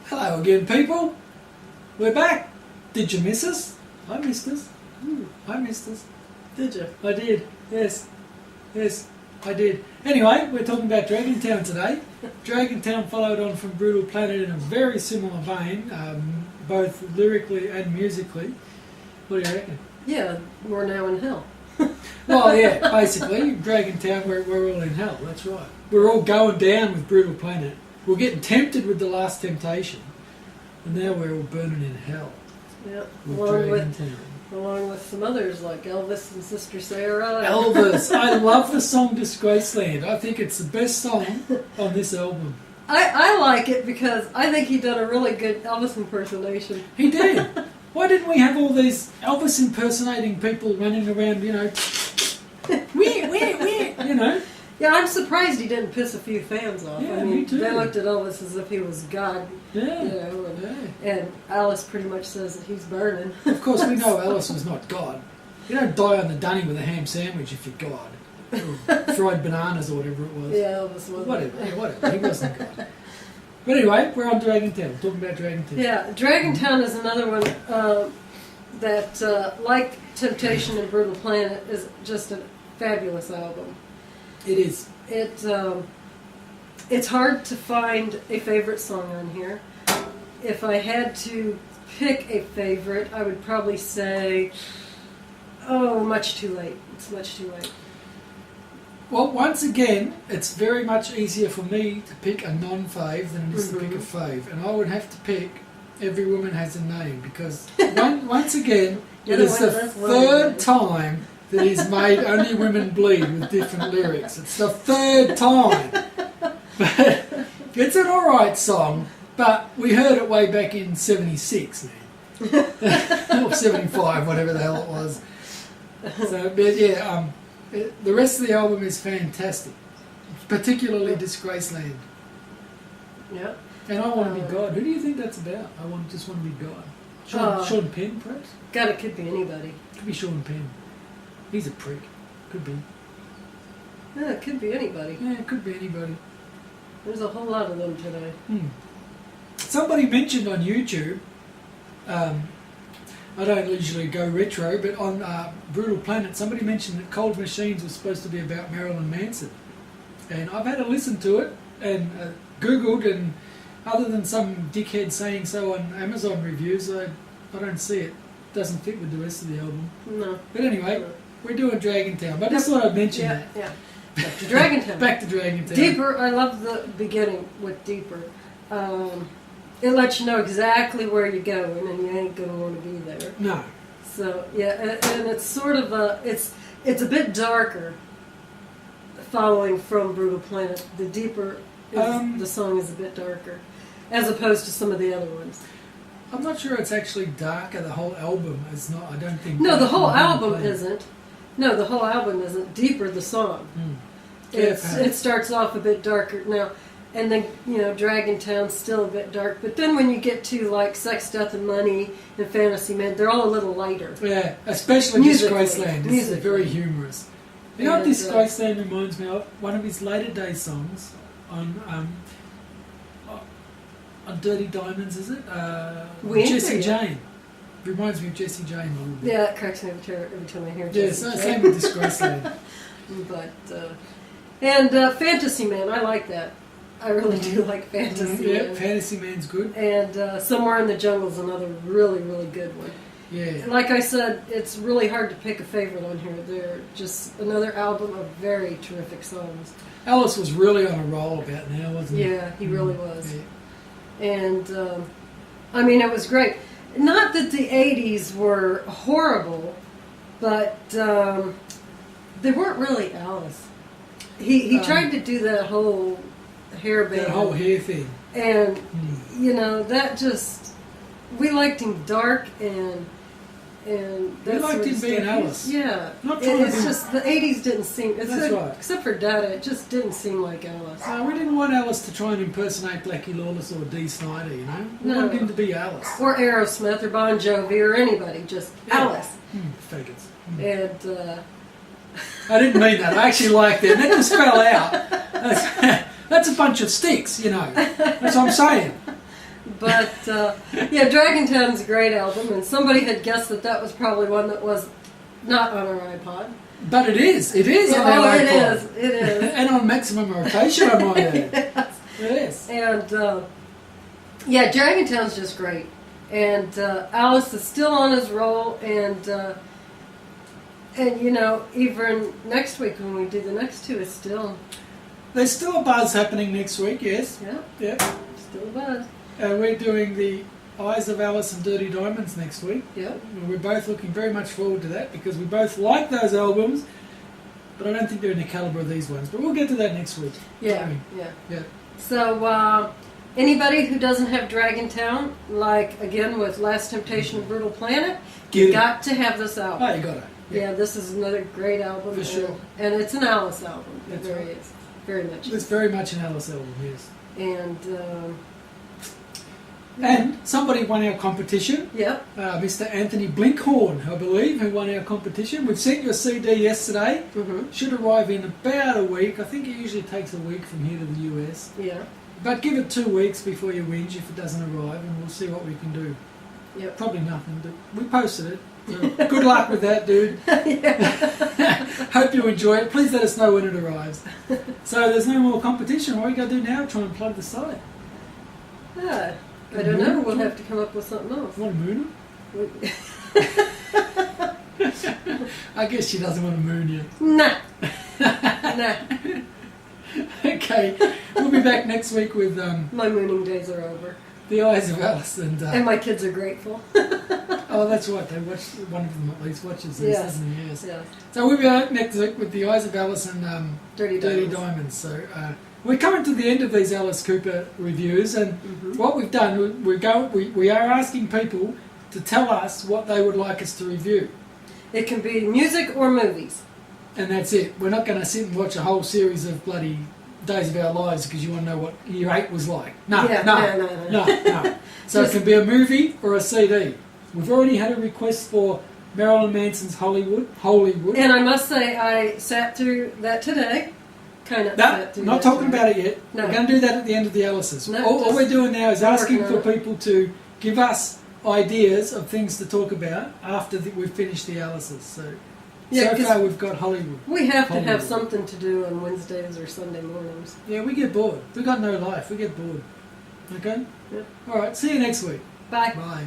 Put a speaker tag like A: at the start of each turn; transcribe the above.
A: Hello again, people. We're back. Did you miss us? I missed us. I missed us.
B: Did you?
A: I did. Yes. Yes, I did. Anyway, we're talking about Dragontown today. Dragontown followed on from Brutal Planet in a very similar vein, both lyrically and musically. What do you reckon?
B: Yeah, we're now in hell.
A: Well, yeah, basically, Dragontown, we're all in hell, that's right. We're all going down with Brutal Planet. We're getting tempted with The Last Temptation, and now we're all burning in hell.
B: Yeah,
A: With
B: along with some others like Elvis and Sister Sarah.
A: Elvis. I love the song Disgraceland. I think it's the best song on this album.
B: I like it because I think he did a really good Elvis impersonation.
A: He did. Why didn't we have all these Elvis impersonating people running around, you know, you know?
B: Yeah, I'm surprised he didn't piss a few fans off.
A: Yeah,
B: I mean,
A: me too.
B: they looked at Elvis as if he was God.
A: Yeah.
B: You know, and Alice pretty much says that he's burning.
A: Of course, we know Alice was not God. You don't die on the dunny with a ham sandwich if you're God. Or fried bananas or whatever it was.
B: Yeah, Elvis was.
A: Whatever. He wasn't God. But anyway, we're on Dragontown. We're talking about Dragontown.
B: Yeah, Dragontown is another one that, like Temptation and Brutal Planet, is just a fabulous album.
A: It is.
B: It's hard to find a favorite song on here. If I had to pick a favorite, I would probably say, Much Too Late. It's Much Too Late.
A: Well, once again, it's very much easier for me to pick a non-fave than it is to pick a fave. And I would have to pick Every Woman Has a Name, because once again, it is the third time that he's made Only Women Bleed with different lyrics. It's the third time. But it's an alright song, but we heard it way back in 76, man. Or 75, whatever the hell it was. So, but yeah, the rest of the album is fantastic, particularly Disgraceland.
B: Yeah.
A: And I Want to Be God. Who do you think that's about? Just want to be God. Sean Penn, perhaps?
B: God, it could be anybody.
A: Could be Sean Penn. He's a prick. Could be.
B: Yeah, it could be anybody.
A: Yeah, it could be anybody.
B: There's a whole lot of them today.
A: Somebody mentioned on YouTube, I don't usually go retro, but on Brutal Planet, somebody mentioned that Cold Machines was supposed to be about Marilyn Manson. And I've had a listen to it and Googled, and other than some dickhead saying so on Amazon reviews, I don't see it. Doesn't fit with the rest of the album.
B: No.
A: But anyway, we're doing Dragontown. But I just thought I'd mention that.
B: Yeah. Back to Dragontown.
A: Back to Dragontown.
B: Deeper, I love the beginning with Deeper. It lets you know exactly where you're going, and you ain't going to want to be there.
A: No.
B: So, yeah, and it's sort of it's a bit darker following from Brutal Planet. The Deeper, the song is a bit darker, as opposed to some of the other ones.
A: I'm not sure it's actually darker. The whole album is not. I don't think.
B: No, the whole album isn't. No, the whole album isn't. Deeper, the song. It starts off a bit darker now, and then Dragontown's still a bit dark. But then when you get to like Sex, Death, and Money and Fantasy Man, they're all a little lighter.
A: Yeah, especially Disgraceland. It's very humorous. You know what
B: And,
A: Disgraceland reminds me of? One of his later day songs on Dirty Diamonds, is it? Jesse Jane. Reminds me of Jesse Jane a little bit.
B: Yeah, it cracks me every time I hear Jesse Jane.
A: Same with Disgraceland.
B: But Fantasy Man, I like that. I really do like Fantasy Man.
A: Yeah, Fantasy Man's good.
B: And Somewhere in the Jungle's another really, really good one.
A: Yeah.
B: Like I said, it's really hard to pick a favorite on here. They're just another album of very terrific songs.
A: Alice was really on a roll about now, wasn't he?
B: Yeah, he really was.
A: Yeah.
B: And, I mean, it was great. Not that the 80s were horrible, but they weren't really Alice. He tried to do that whole hairband.
A: That whole hair thing.
B: And, that just... We liked him dark and
A: we liked him being Alice.
B: Yeah.
A: It's
B: just, the 80s didn't seem...
A: That's right.
B: Except for Dada, it just didn't seem like Alice.
A: No, we didn't want Alice to try and impersonate Blackie Lawless or Dee Snider, We wanted him to be Alice.
B: Or Aerosmith or Bon Jovi or anybody, just Alice.
A: Faggots.
B: And...
A: I didn't mean that. I actually liked them. That just fell out. That's a bunch of sticks, That's what I'm saying.
B: But yeah, Dragontown's a great album, and somebody had guessed that was probably one that was not on our iPod.
A: But it is. It is on our iPod.
B: It is.
A: And on maximum rotation, I might add.
B: Yes.
A: It is.
B: And yeah, Dragontown's just great. And Alice is still on his roll, and you know, even next week when we do the next two, it's still...
A: There's still a buzz happening next week, yes.
B: Yeah.
A: Yeah.
B: Still a buzz.
A: We're doing the Eyes of Alice and Dirty Diamonds next week.
B: Yeah.
A: We're both looking very much forward to that because we both like those albums, but I don't think they're in the calibre of these ones. But we'll get to that next week.
B: Yeah. Yeah. So, anybody who doesn't have Dragontown, like again with Last Temptation of Brutal Planet, you got to have this album.
A: Oh, you got it.
B: Yeah, this is another great album.
A: For sure.
B: And it's an Alice album.
A: That's
B: It very
A: right.
B: is. Very much.
A: It's very much an Alice album, yes.
B: And
A: somebody won our competition.
B: Yep.
A: Mr. Anthony Blinkhorn, I believe, who won our competition. We've sent your CD yesterday.
B: Mm-hmm.
A: Should arrive in about a week. I think it usually takes a week from here to the US.
B: Yeah.
A: But give it 2 weeks before you whinge if it doesn't arrive, and we'll see what we can do.
B: Yep.
A: Probably nothing, but we posted it. So good luck with that, dude. Hope you enjoy it. Please let us know when it arrives. So there's no more competition. What are we going to do now? Try and plug the site.
B: I don't know. We'll have to come up with something else.
A: Want to moon her? I guess she doesn't want to moon you.
B: Nah. Nah.
A: Okay. We'll be back next week with...
B: My mooning days are over.
A: The Eyes of Alice. And
B: my kids are grateful.
A: Oh, that's right. They watch. One of them at least watches this, doesn't he? Yes.
B: Yes.
A: So we'll be back next week with The Eyes of Alice and
B: Dirty
A: Diamonds. So we're coming to the end of these Alice Cooper reviews, and what we've done, we are asking people to tell us what they would like us to review.
B: It can be music or movies.
A: And that's it. We're not going to sit and watch a whole series of bloody Days of Our Lives because you want to know what Year 8 was like. No. So it can be a movie or a CD. We've already had a request for Marilyn Manson's Hollywood.
B: And I must say, I sat through that today.
A: Not talking about it yet. No. We're going to do that at the end of the Alice's.
B: No,
A: all we're doing now is asking for people to give us ideas of things to talk about after we've finished the Alice's. So far we've got Hollywood.
B: We have to have something to do on Wednesdays or Sunday mornings.
A: Yeah, we get bored. We've got no life. We get bored. Okay?
B: Yep.
A: All right, see you next week.
B: Bye.
A: Bye.